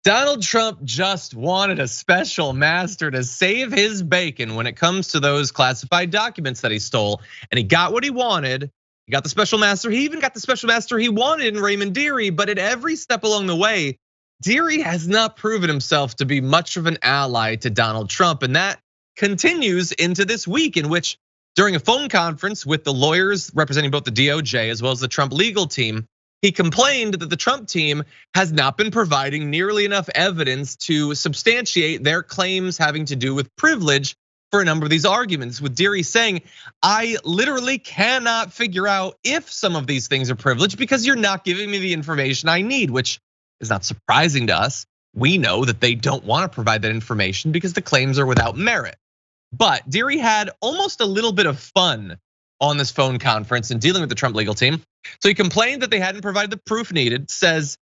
Donald Trump just wanted a special master to save his bacon when it comes to those classified documents that he stole. And he got what he wanted. He got the special master. He even got the special master he wanted in Raymond Dearie. But at every step along the way, Dearie has not proven himself to be much of an ally to Donald Trump. And that continues into this week, in which during a phone conference with the lawyers representing both the DOJ as well as the Trump legal team, he complained that the Trump team has not been providing nearly enough evidence to substantiate their claims having to do with privilege for a number of these arguments, with Dearie saying, I literally cannot figure out if some of these things are privileged because you're not giving me the information I need, which is not surprising to us. We know that they don't want to provide that information because the claims are without merit. But Dearie had almost a little bit of fun on this phone conference and dealing with the Trump legal team. So he complained that they hadn't provided the proof needed, says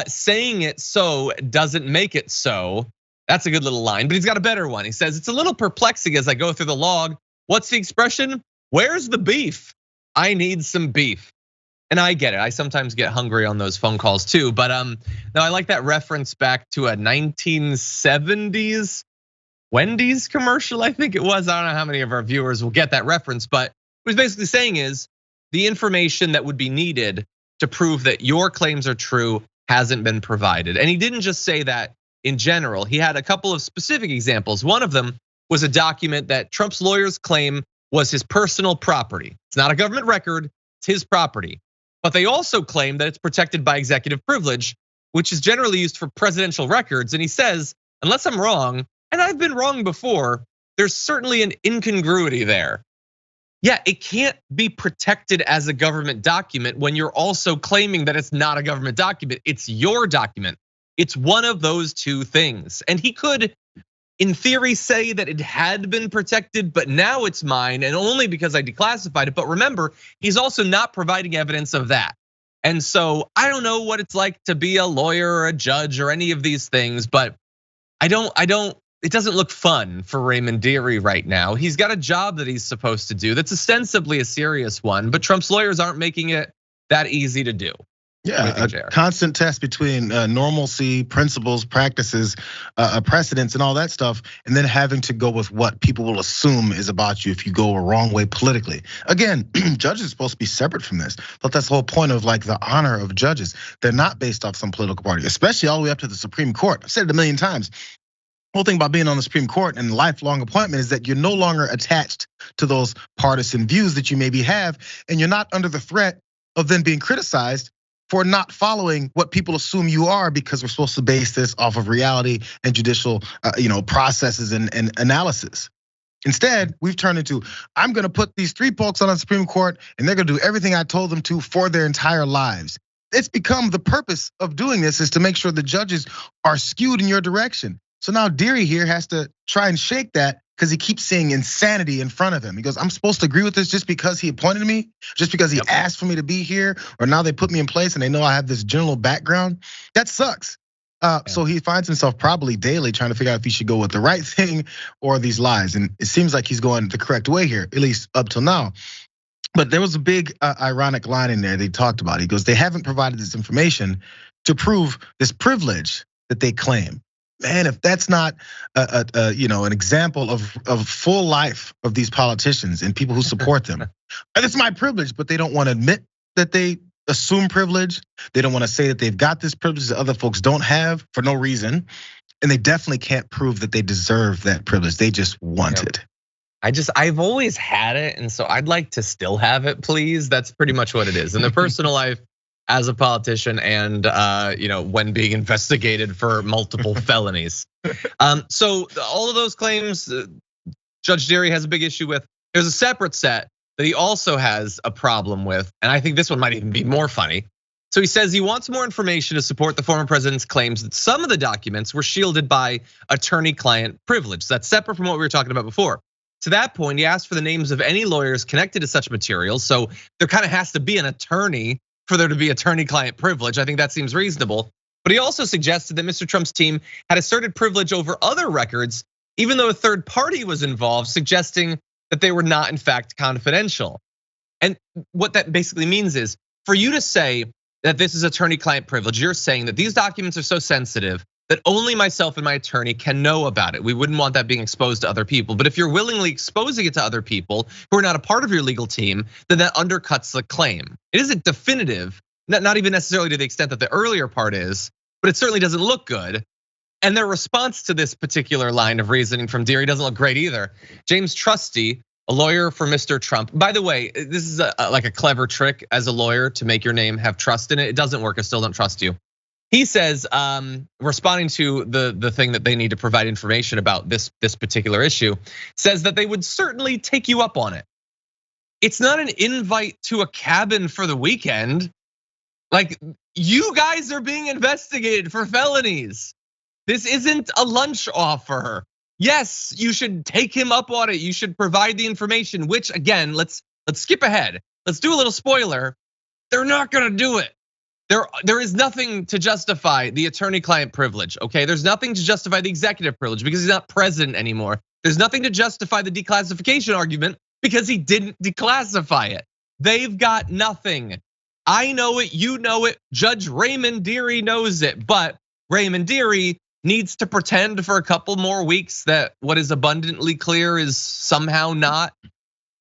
saying it so doesn't make it so. That's a good little line, but he's got a better one. He says, it's a little perplexing as I go through the log. What's the expression? Where's the beef? I need some beef. And I get it, I sometimes get hungry on those phone calls too. But now I like that reference back to a 1970s Wendy's commercial, I think it was. I don't know how many of our viewers will get that reference, but what he's basically saying is the information that would be needed to prove that your claims are true hasn't been provided. And he didn't just say that in general. He had a couple of specific examples. One of them was a document that Trump's lawyers claim was his personal property. It's not a government record, it's his property. But they also claim that it's protected by executive privilege, which is generally used for presidential records. And he says, unless I'm wrong, and I've been wrong before, there's certainly an incongruity there. Yeah, it can't be protected as a government document when you're also claiming that it's not a government document. It's your document. It's one of those two things. And he could, in theory, say that it had been protected, but now it's mine, and only because I declassified it. But remember, he's also not providing evidence of that. And so I don't know what it's like to be a lawyer or a judge or any of these things, but it doesn't look fun for Raymond Dearie right now. He's got a job that he's supposed to do that's ostensibly a serious one, but Trump's lawyers aren't making it that easy to do. Yeah, a constant test between normalcy, principles, practices, precedents, and all that stuff, and then having to go with what people will assume is about you if you go a wrong way politically. Again, judges are supposed to be separate from this, but that's the whole point of like the honor of judges. They're not based off some political party, especially all the way up to the Supreme Court. I've said it a million times. The whole thing about being on the Supreme Court and lifelong appointment is that you're no longer attached to those partisan views that you maybe have, and you're not under the threat of then being criticized for not following what people assume you are, because we're supposed to base this off of reality and judicial processes and analysis. Instead, we've turned into, I'm gonna put these 3 folks on the Supreme Court and they're gonna do everything I told them to for their entire lives. It's become the purpose of doing this is to make sure the judges are skewed in your direction. So now Dearie here has to try and shake that because he keeps seeing insanity in front of him. He goes, I'm supposed to agree with this just because he appointed me, just because he asked for me to be here, or now they put me in place and they know I have this general background. That sucks. So he finds himself probably daily trying to figure out if he should go with the right thing or these lies. And it seems like he's going the correct way here, at least up till now. But there was a big ironic line in there they talked about. He goes, they haven't provided this information to prove this privilege that they claim. Man, if that's not an example of full life of these politicians and people who support them, it's my privilege, but they don't want to admit that they assume privilege. They don't want to say that they've got this privilege that other folks don't have for no reason, and they definitely can't prove that they deserve that privilege. They just want it. I've always had it, and so I'd like to still have it, please. That's pretty much what it is. In the personal life, as a politician, and when being investigated for multiple felonies. So all of those claims, Judge Dearie has a big issue with. There's a separate set that he also has a problem with, and I think this one might even be more funny. So he says he wants more information to support the former president's claims that some of the documents were shielded by attorney-client privilege. So that's separate from what we were talking about before. To that point, he asked for the names of any lawyers connected to such materials. So there kind of has to be an attorney for there to be attorney-client privilege. I think that seems reasonable. But he also suggested that Mr. Trump's team had asserted privilege over other records, even though a third party was involved, suggesting that they were not in fact confidential. And what that basically means is, for you to say that this is attorney-client privilege, you're saying that these documents are so sensitive that only myself and my attorney can know about it. We wouldn't want that being exposed to other people. But if you're willingly exposing it to other people who are not a part of your legal team, then that undercuts the claim. It isn't definitive, not even necessarily to the extent that the earlier part is, but it certainly doesn't look good. And their response to this particular line of reasoning from Dearie doesn't look great either. James Trusty, a lawyer for Mr. Trump. By the way, this is like a clever trick as a lawyer to make your name have trust in it. It doesn't work, I still don't trust you. He says, responding to the thing that they need to provide information about this particular issue, says that they would certainly take you up on it. It's not an invite to a cabin for the weekend. Like, you guys are being investigated for felonies. This isn't a lunch offer. Yes, you should take him up on it. You should provide the information, which again, let's skip ahead. Let's do a little spoiler. They're not gonna do it. There is nothing to justify the attorney-client privilege, okay? There's nothing to justify the executive privilege because he's not president anymore. There's nothing to justify the declassification argument because he didn't declassify it. They've got nothing. I know it, you know it, Judge Raymond Dearie knows it, but Raymond Dearie needs to pretend for a couple more weeks that what is abundantly clear is somehow not.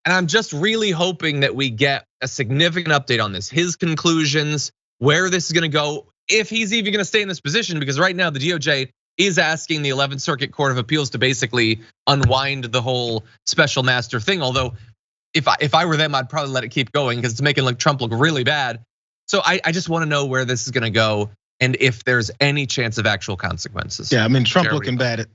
And I'm just really hoping that we get a significant update on this, his conclusions, where this is gonna go, if he's even gonna stay in this position, because right now the DOJ is asking the 11th Circuit Court of Appeals to basically unwind the whole special master thing. Although if I were them, I'd probably let it keep going because it's making Trump look really bad. So I just wanna know where this is gonna go and if there's any chance of actual consequences. Yeah, I mean, Trump looking bad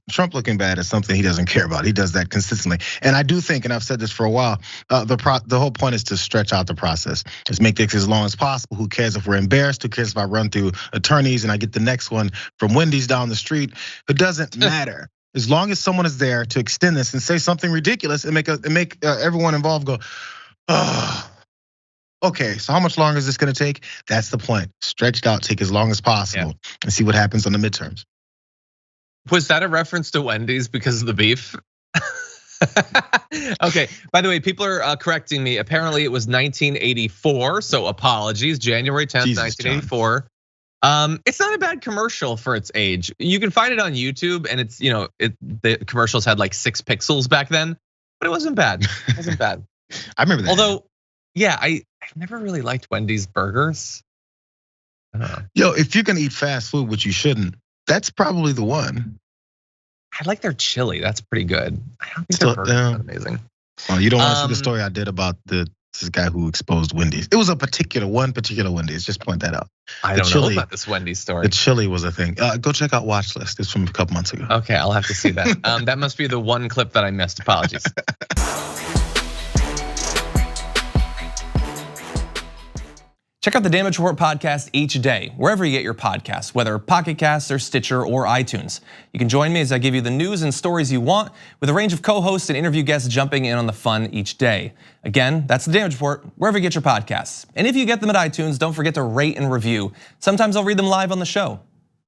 is something he doesn't care about. He does that consistently. And I do think, and I've said this for a while, the whole point is to stretch out the process. Just make this as long as possible. Who cares if we're embarrassed? Who cares if I run through attorneys and I get the next one from Wendy's down the street? It doesn't matter. As long as someone is there to extend this and say something ridiculous and make everyone involved go, oh. Okay, so how much longer is this gonna take? That's the point. Stretched out, take as long as possible and see what happens on the midterms. Was that a reference to Wendy's because of the beef? Okay, by the way, people are correcting me. Apparently it was 1984, so apologies, January 10th, 1984. It's not a bad commercial for its age. You can find it on YouTube and it's, the commercials had like 6 pixels back then, but it wasn't bad, it wasn't bad. I remember that. Although, yeah, I've never really liked Wendy's burgers. Yo, if you're gonna eat fast food, which you shouldn't, that's probably the one. I like their chili, that's pretty good. I don't think their burgers are amazing. Well, you don't want to see the story I did about this guy who exposed Wendy's. It was one particular Wendy's, just point that out. I don't know about this Wendy's story. The chili was a thing. Go check out Watch List, it's from a couple months ago. Okay, I'll have to see that. That must be the one clip that I missed, apologies. Check out the Damage Report podcast each day, wherever you get your podcasts, whether Pocket Casts or Stitcher or iTunes. You can join me as I give you the news and stories you want, with a range of co-hosts and interview guests jumping in on the fun each day. Again, that's the Damage Report, wherever you get your podcasts. And if you get them at iTunes, don't forget to rate and review. Sometimes I'll read them live on the show.